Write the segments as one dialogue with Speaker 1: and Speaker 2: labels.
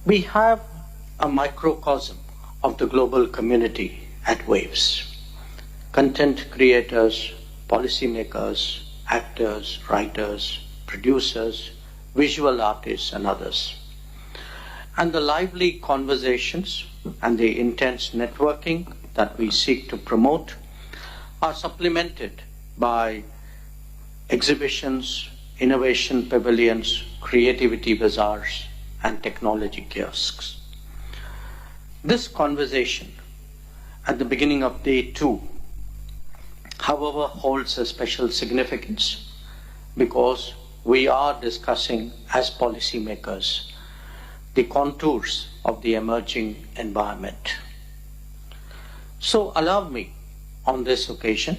Speaker 1: We have a microcosm of the global community at WAVES. Content creators, policymakers, actors, writers, producers, visual artists, and others. And the lively conversations and the intense networking that we seek to promote are supplemented by exhibitions, innovation pavilions, creativity bazaars, and technology kiosks. This conversation at the beginning of day 2, however, holds a special significance because we are discussing as policymakers the contours of the emerging environment. So allow me on this occasion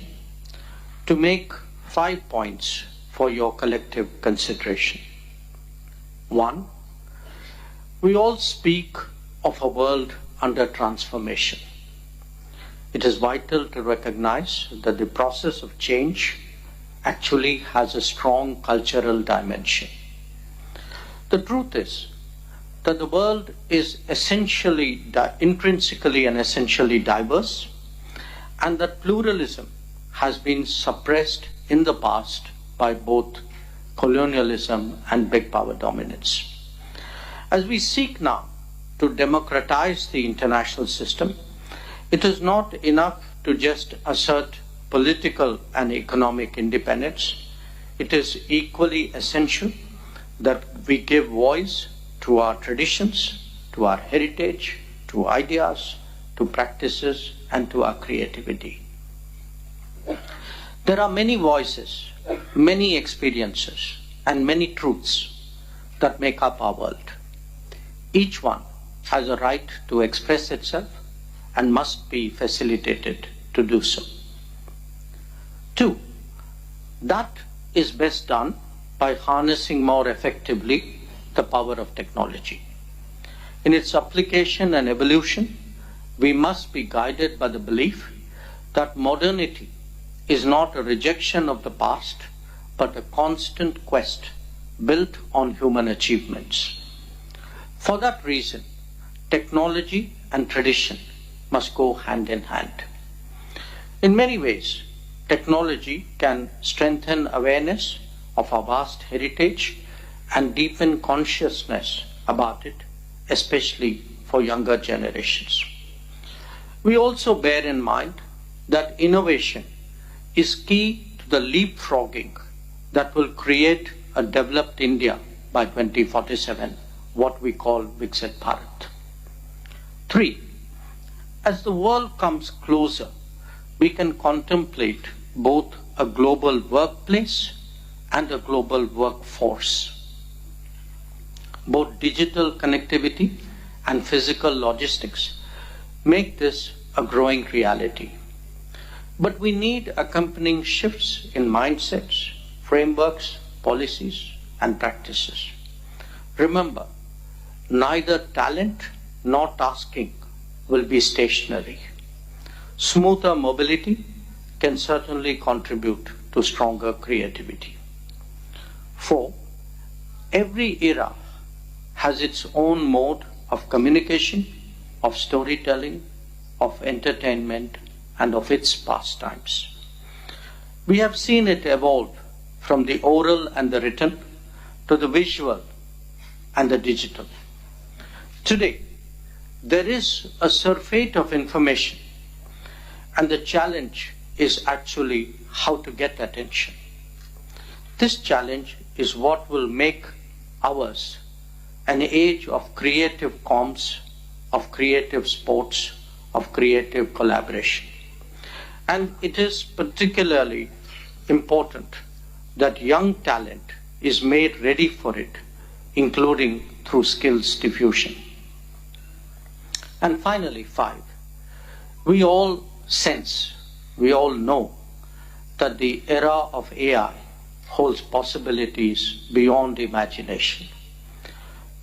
Speaker 1: to make 5 points for your collective consideration. 1, we all speak of a world under transformation. It is vital to recognize that the process of change actually has a strong cultural dimension. The truth is that the world is intrinsically and essentially diverse, and that pluralism has been suppressed in the past by both colonialism and big power dominance. As we seek now to democratize the international system, it is not enough to just assert political and economic independence. It is equally essential that we give voice to our traditions, to our heritage, to ideas, to practices, and to our creativity. There are many voices, many experiences, and many truths that make up our world. Each one has a right to express itself and must be facilitated to do so. 2, that is best done by harnessing more effectively the power of technology. In its application and evolution, we must be guided by the belief that modernity is not a rejection of the past, but a constant quest built on human achievements. For that reason, technology and tradition must go hand in hand. In many ways, technology can strengthen awareness of our vast heritage and deepen consciousness about it, especially for younger generations. We also bear in mind that innovation is key to the leapfrogging that will create a developed India by 2047, what we call Viksit Bharat. 3, as the world comes closer, we can contemplate both a global workplace and a global workforce. Both digital connectivity and physical logistics make this a growing reality. But we need accompanying shifts in mindsets, frameworks, policies, and practices. Remember, neither talent nor tasking will be stationary. Smoother mobility can certainly contribute to stronger creativity. 4, every era has its own mode of communication, of storytelling, of entertainment, and of its pastimes. We have seen it evolve from the oral and the written to the visual and the digital. Today, there is a surfeit of information, and the challenge is actually how to get attention. This challenge is what will make ours an age of creative comms, of creative sports, of creative collaboration. And it is particularly important that young talent is made ready for it, including through skills diffusion. And finally, 5, we all sense, we all know that the era of AI holds possibilities beyond imagination.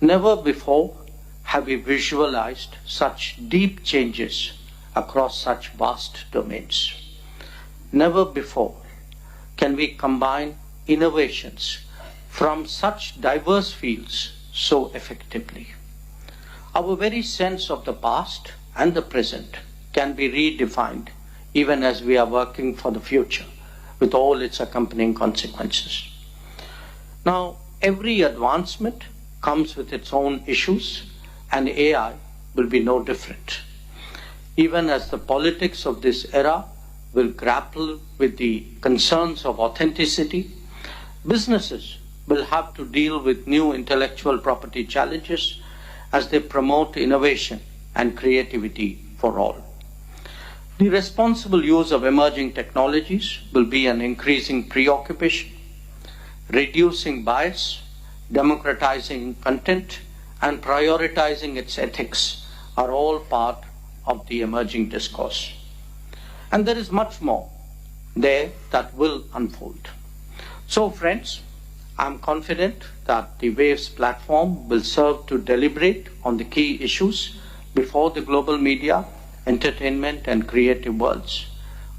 Speaker 1: Never before have we visualized such deep changes across such vast domains. Never before can we combine innovations from such diverse fields so effectively. Our very sense of the past and the present can be redefined even as we are working for the future with all its accompanying consequences. Now, every advancement comes with its own issues, and AI will be no different. Even as the politics of this era will grapple with the concerns of authenticity, businesses will have to deal with new intellectual property challenges as they promote innovation and creativity for all. The responsible use of emerging technologies will be an increasing preoccupation. Reducing bias, democratizing content, and prioritizing its ethics are all part of the emerging discourse. And there is much more there that will unfold. So, friends, I'm confident that the WAVES platform will serve to deliberate on the key issues before the global media, entertainment, and creative worlds.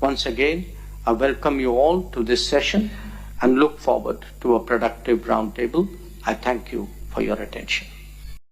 Speaker 1: Once again, I welcome you all to this session and look forward to a productive roundtable. I thank you for your attention.